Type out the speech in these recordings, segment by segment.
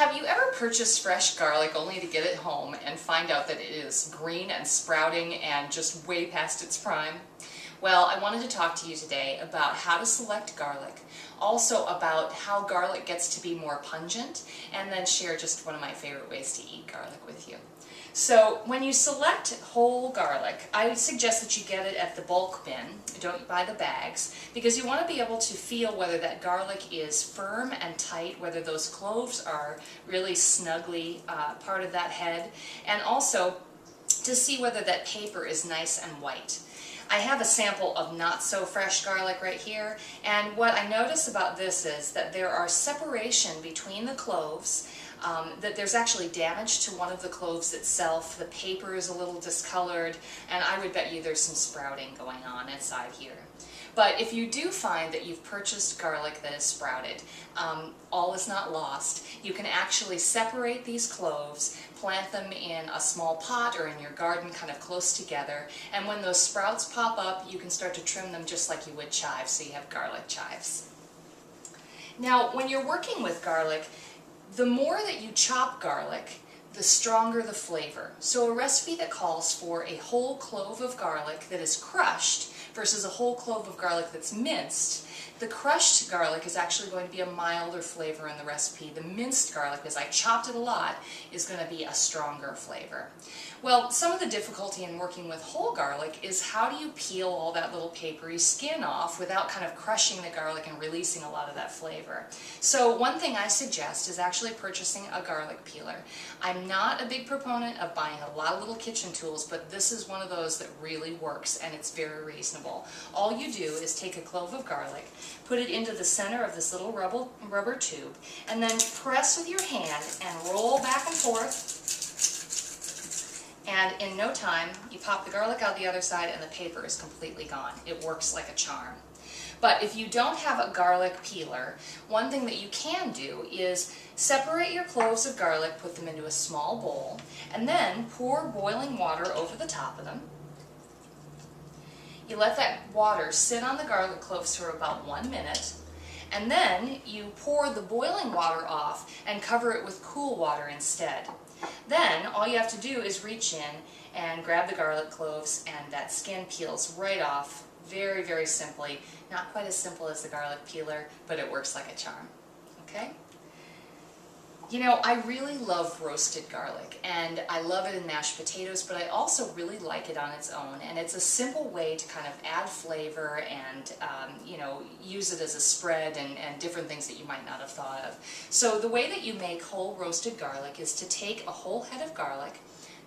Have you ever purchased fresh garlic only to get it home and find out that it is green and sprouting and just way past its prime? Well, I wanted to talk to you today about how to select garlic, also about how garlic gets to be more pungent, and then share just one of my favorite ways to eat garlic with you. So when you select whole garlic, I would suggest that you get it at the bulk bin, don't buy the bags, because you want to be able to feel whether that garlic is firm and tight, whether those cloves are really snugly part of that head, and also to see whether that paper is nice and white. I have a sample of not so fresh garlic right here, and what I notice about this is that there are separation between the cloves, that there's actually damage to one of the cloves itself, the paper is a little discolored, and I would bet you there's some sprouting going on inside here. But if you do find that you've purchased garlic that is sprouted, all is not lost. You can actually separate these cloves, plant them in a small pot or in your garden kind of close together, and when those sprouts pop up, you can start to trim them just like you would chives, so you have garlic chives. Now, when you're working with garlic, the more that you chop garlic, the stronger the flavor. So a recipe that calls for a whole clove of garlic that is crushed versus a whole clove of garlic that's minced, the crushed garlic is actually going to be a milder flavor in the recipe. The minced garlic, because I chopped it a lot, is going to be a stronger flavor. Well, some of the difficulty in working with whole garlic is how do you peel all that little papery skin off without kind of crushing the garlic and releasing a lot of that flavor. So one thing I suggest is actually purchasing a garlic peeler. I'm not a big proponent of buying a lot of little kitchen tools, but this is one of those that really works and it's very reasonable. All you do is take a clove of garlic, put it into the center of this little rubber tube, and then press with your hand and roll back and forth. And in no time, you pop the garlic out the other side and the paper is completely gone. It works like a charm. But if you don't have a garlic peeler, one thing that you can do is separate your cloves of garlic, put them into a small bowl, and then pour boiling water over the top of them. You let that water sit on the garlic cloves for about 1 minute, and then you pour the boiling water off and cover it with cool water instead. Then all you have to do is reach in and grab the garlic cloves and that skin peels right off very, very simply. Not quite as simple as the garlic peeler, but it works like a charm. Okay? You know, I really love roasted garlic, and I love it in mashed potatoes, but I also really like it on its own, and it's a simple way to kind of add flavor and, you know, use it as a spread and different things that you might not have thought of. So the way that you make whole roasted garlic is to take a whole head of garlic,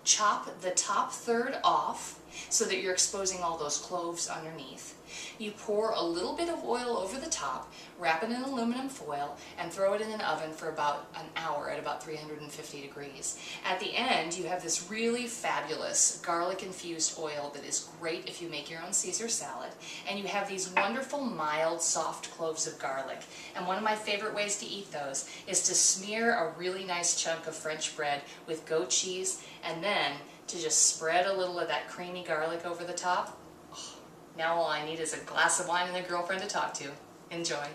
chop the top third off so that you're exposing all those cloves underneath. You pour a little bit of oil over the top, wrap it in aluminum foil, and throw it in an oven for about an hour at about 350 degrees. At the end, you have this really fabulous garlic-infused oil that is great if you make your own Caesar salad, and you have these wonderful, mild, soft cloves of garlic. And one of my favorite ways to eat those is to smear a really nice chunk of French bread with goat cheese, and then to just spread a little of that creamy garlic over the top. Now all I need is a glass of wine and a girlfriend to talk to. Enjoy.